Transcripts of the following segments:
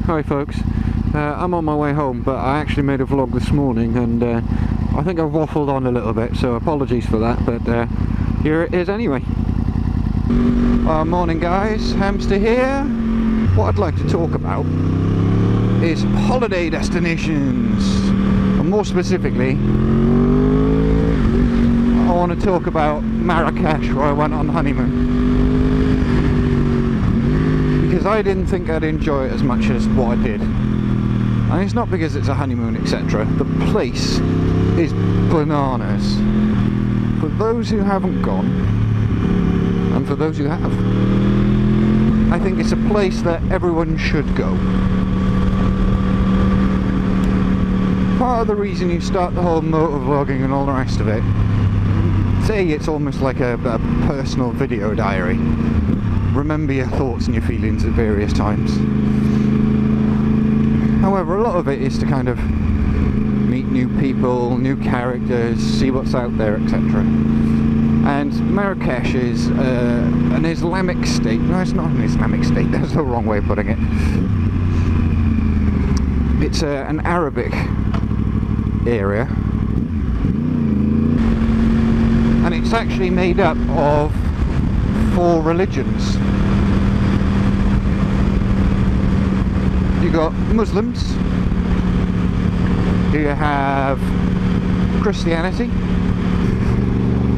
Hi folks, I'm on my way home, but I actually made a vlog this morning and I think I've waffled on a little bit, so apologies for that, but here it is anyway. Morning guys, Hamster here. What I'd like to talk about is holiday destinations, and more specifically I want to talk about Marrakesh, where I went on honeymoon, because I didn't think I'd enjoy it as much as what I did. And it's not because it's a honeymoon etc. The place is bananas. For those who haven't gone, and for those who have, I think it's a place that everyone should go. Part of the reason you start the whole motor vlogging and all the rest of it, say it's almost like a personal video diary. Remember your thoughts and your feelings at various times. However, a lot of it is to kind of meet new people, new characters, see what's out there, etc. And Marrakesh is an Islamic state. No, it's not an Islamic state, that's the wrong way of putting it. It's an Arabic area. And it's actually made up of 4 religions. You got Muslims, you have Christianity,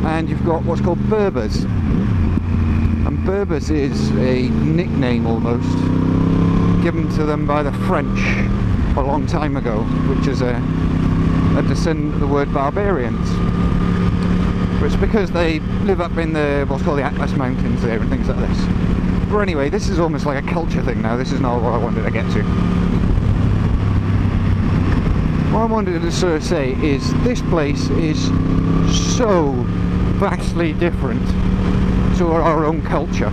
and you've got what's called Berbers. And Berbers is a nickname almost given to them by the French a long time ago, which is a descendant of the word barbarians. But it's because they live up in the what's called the Atlas Mountains there and things like this. But anyway, this is almost like a culture thing now. This is not what I wanted to get to. What I wanted to sort of say is this place is so vastly different to our own culture.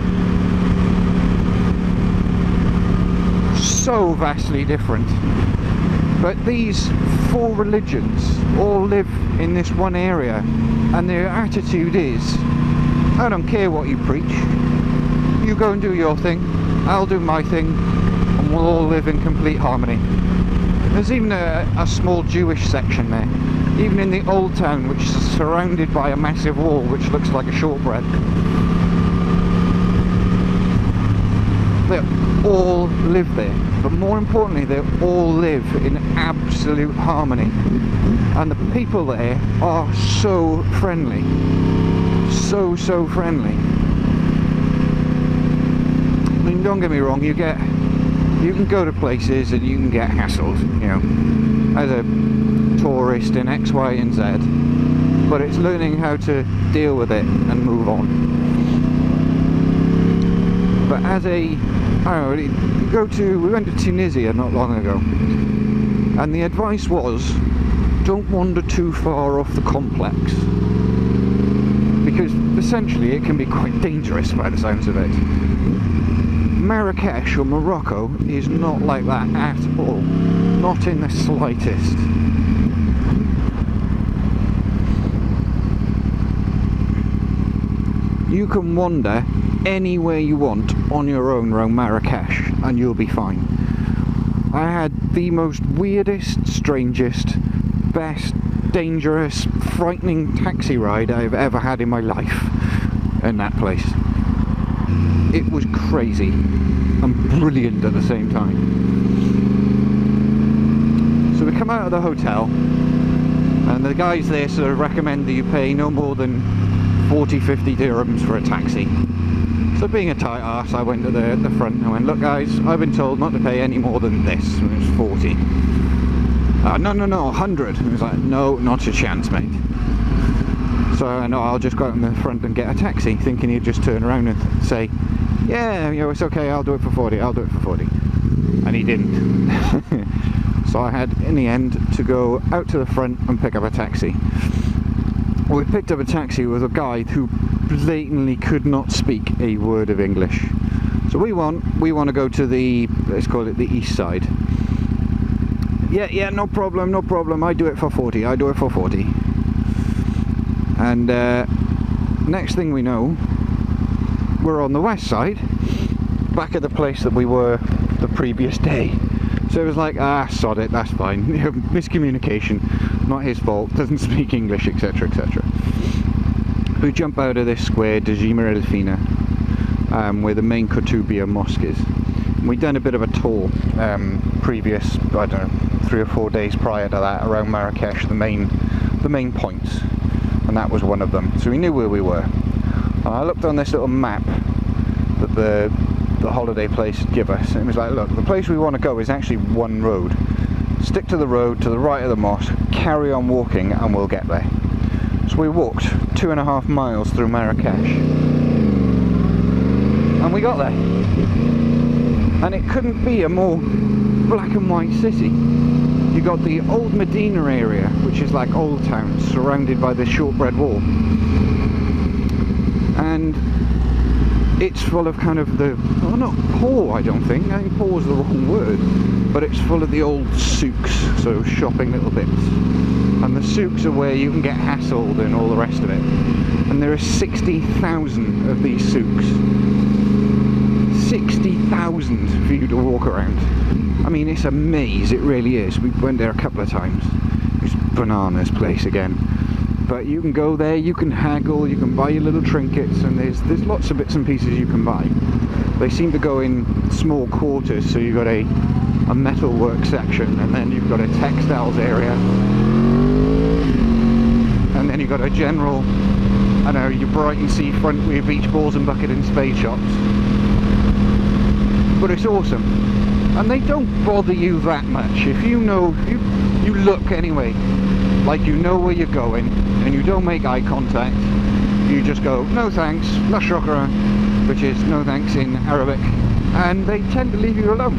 So vastly different. But these 4 religions all live in this one area, and their attitude is, I don't care what you preach, you go and do your thing, I'll do my thing, and we'll all live in complete harmony. There's even a small Jewish section there, even in the old town, which is surrounded by a massive wall which looks like a shortbread. They all live there, but more importantly they all live in absolute harmony, and the people there are so friendly, so friendly. I mean, don't get me wrong, you can go to places and you can get hassled, you know, as a tourist in X, Y and Z, but it's learning how to deal with it and move on. But as a, I don't know, we went to Tunisia not long ago, and the advice was, don't wander too far off the complex, because essentially it can be quite dangerous by the sounds of it. Marrakesh or Morocco is not like that at all, not in the slightest. You can wander anywhere you want on your own around Marrakesh and you'll be fine. I had the most weirdest, strangest, best, dangerous, frightening taxi ride I've ever had in my life in that place. It was crazy and brilliant at the same time. So we come out of the hotel and the guys there sort of recommend that you pay no more than 40-50 dirhams for a taxi. So being a tight arse, I went to the front and I went, look guys, I've been told not to pay any more than this. And it was 40. No, 100. And it was like, no, not a chance, mate. So I know I'll just go out in the front and get a taxi, thinking he'd just turn around and say, yeah, you know, it's okay, I'll do it for 40, I'll do it for 40. And he didn't. So I had, in the end, to go out to the front and pick up a taxi. We picked up a taxi with a guy who blatantly could not speak a word of English. So we want to go to the, let's call it the east side. Yeah, no problem, I do it for 40, I do it for 40. And next thing we know, we're on the west side, back at the place that we were the previous day. So it was like, ah, sod it, that's fine. Miscommunication, not his fault, doesn't speak English, etc, etc. We jump out of this square, Dodgy, where the main Kutubia mosque is. We'd done a bit of a tour previous, I don't know, 3 or 4 days prior to that around Marrakesh, the main points, and that was one of them. So we knew where we were. And I looked on this little map that the holiday place give us, and it was like, look, the place we want to go is actually one road. Stick to the road to the right of the mosque, carry on walking, and we'll get there. So we walked 2.5 miles through Marrakesh, and we got there. And it couldn't be a more black and white city. You got the old Medina area, which is like Old Town, surrounded by this shortbread wall. And it's full of kind of the, well, not poor, I don't think. I think poor is the wrong word. But it's full of the old souks, so shopping little bits. And the souks are where you can get hassled and all the rest of it. And there are 60,000 of these souks. 60,000 for you to walk around. I mean, it's a maze, it really is. We went there a couple of times. It's bananas place again. But you can go there, you can haggle, you can buy your little trinkets, and there's lots of bits and pieces you can buy. They seem to go in small quarters, so you've got a metalwork section, and then you've got a textiles area, and then you've got a general, I don't know, your Brighton seafront with your beach balls and bucket and spade shops. But it's awesome, and they don't bother you that much. If you know, you look anyway, like you know where you're going, and you don't make eye contact. You just go, no thanks, la shukra, which is no thanks in Arabic, and they tend to leave you alone.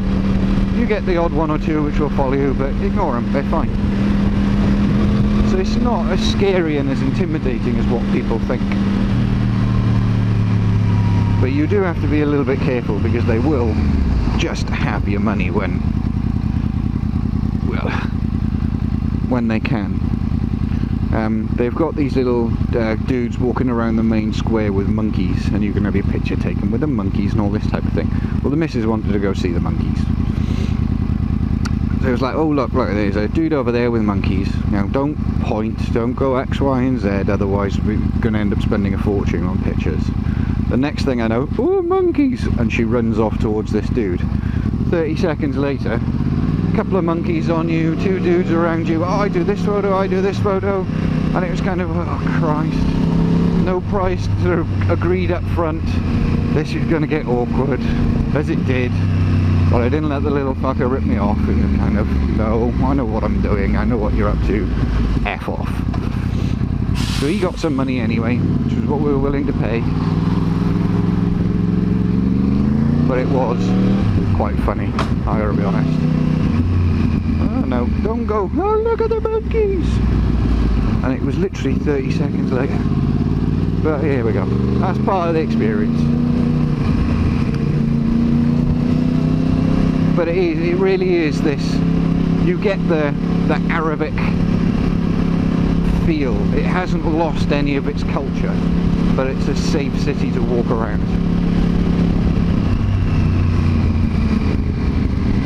You get the odd one or two which will follow you, but ignore them, they're fine. So it's not as scary and as intimidating as what people think. But you do have to be a little bit careful, because they will just have your money when they can. They've got these little dudes walking around the main square with monkeys, and you can have your picture taken with the monkeys and all this type of thing. Well, the missus wanted to go see the monkeys. So it was like, oh look, there's a dude over there with monkeys. Now don't point, don't go X, Y and Z, otherwise we're going to end up spending a fortune on pictures. The next thing I know, oh, monkeys! And she runs off towards this dude. 30 seconds later, a couple of monkeys on you, 2 dudes around you, oh, I do this photo, I do this photo. And it was kind of, oh Christ, no price sort of agreed up front. This is going to get awkward, as it did. But I didn't let the little fucker rip me off. It was kind of, no, I know what I'm doing, I know what you're up to, F off. So he got some money anyway, which was what we were willing to pay. But it was quite funny, I gotta be honest. Oh no, don't go, oh look at the monkeys! And it was literally 30 seconds later. But here we go, that's part of the experience. But it really is this, you get the Arabic feel. It hasn't lost any of its culture, but it's a safe city to walk around.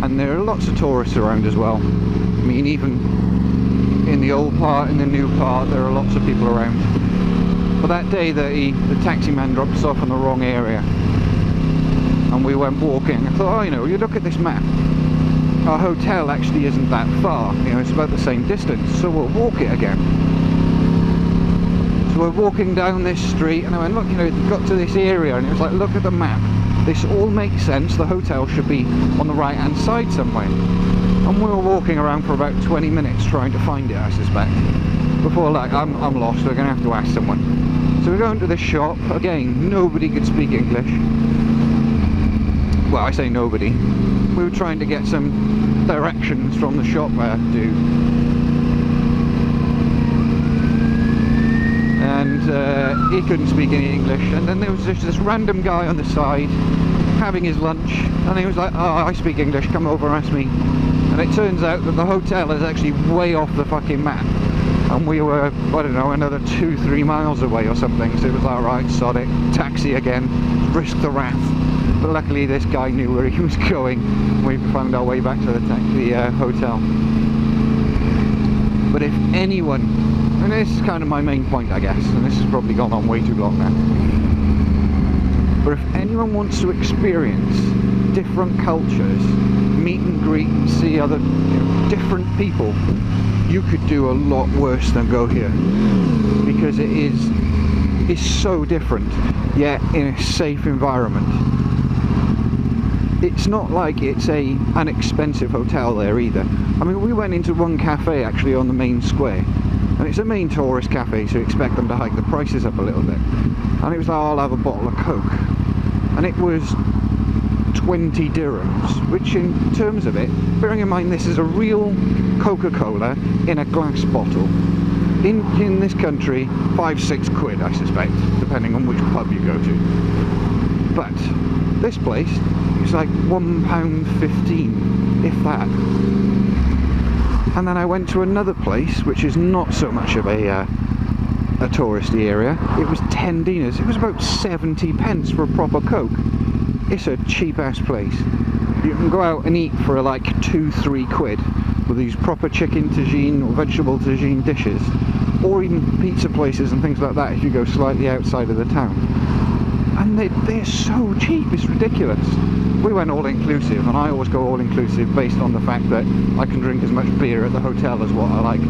And there are lots of tourists around as well. I mean, even in the old part, in the new part, there are lots of people around. But that day that the taxi man dropped us off in the wrong area, and we went walking, I thought, oh, you know, you look at this map, our hotel actually isn't that far, you know, it's about the same distance, so we'll walk it again. So we're walking down this street, and I went, look, you know, it got to this area, and it was like, look at the map. This all makes sense, the hotel should be on the right hand side somewhere. And we were walking around for about 20 minutes trying to find it, I suspect. Before, like, I'm lost, we're going to have to ask someone. So we go into the shop, again, nobody could speak English. Well, I say nobody. We were trying to get some directions from the shop dude. And he couldn't speak any English, and then there was just this random guy on the side having his lunch, and he was like, oh, I speak English, come over and ask me. And it turns out that the hotel is actually way off the fucking map, and we were, I don't know, another 2-3 miles away or something. So it was like, right, sod it, taxi again, risk the wrath. But luckily this guy knew where he was going. We found our way back to the hotel. But if anyone, and this is kind of my main point I guess, and this has probably gone on way too long now, but if anyone wants to experience different cultures, meet and greet and see other different people, you could do a lot worse than go here, because it's so different, yet in a safe environment. It's not like it's an expensive hotel there either. I mean, we went into one cafe actually on the main square, and it's a main tourist cafe, so you expect them to hike the prices up a little bit. And it was like, I'll have a bottle of Coke, and it was 20 dirhams, which in terms of it, bearing in mind this is a real Coca-Cola in a glass bottle, in this country 5-6 quid I suspect, depending on which pub you go to. But this place is like £1.15, if that. And then I went to another place which is not so much of a touristy area. It was 10 dinars. It was about 70 pence for a proper Coke. It's a cheap ass place. You can go out and eat for like 2-3 quid with these proper chicken tagine or vegetable tagine dishes, or even pizza places and things like that if you go slightly outside of the town. And they're so cheap, it's ridiculous. We went all inclusive, and I always go all inclusive based on the fact that I can drink as much beer at the hotel as what I like.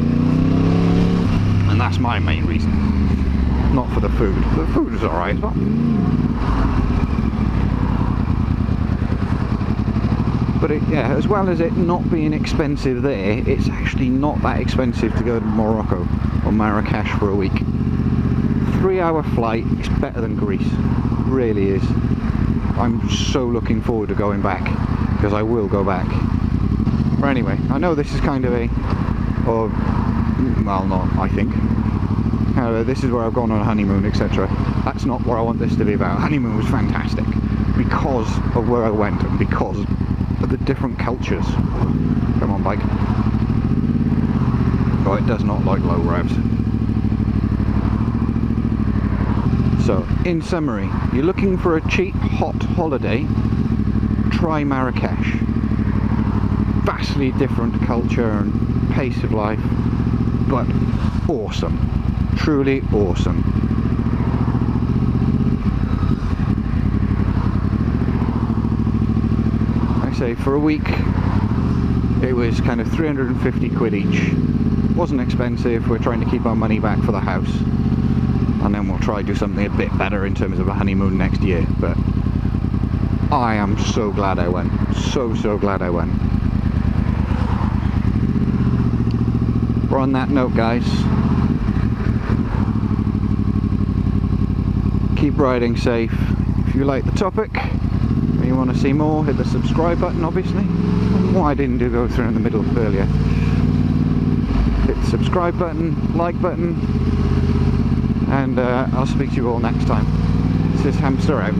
And that's my main reason. Not for the food. The food is alright as well. But yeah, as well as it not being expensive there, it's actually not that expensive to go to Morocco or Marrakesh for a week. 3-hour flight is better than Greece. Really is. I'm so looking forward to going back, because I will go back. But anyway, I know this is kind of well not, I think. This is where I've gone on a honeymoon, etc. That's not what I want this to be about. Honeymoon was fantastic because of where I went and because of the different cultures. Come on, bike. Oh, it does not like low revs. So, in summary, you're looking for a cheap, hot holiday, try Marrakesh. Vastly different culture and pace of life, but awesome. Truly awesome. I say, for a week, it was kind of 350 quid each. Wasn't expensive. We're trying to keep our money back for the house. And then we'll try to do something a bit better in terms of a honeymoon next year. But I am so glad I went. So glad I went. Well, on that note, guys, keep riding safe. If you like the topic and you want to see more, hit the subscribe button, obviously. And what I didn't go through in the middle earlier. Hit the subscribe button, like button, and I'll speak to you all next time. This is Hamster out.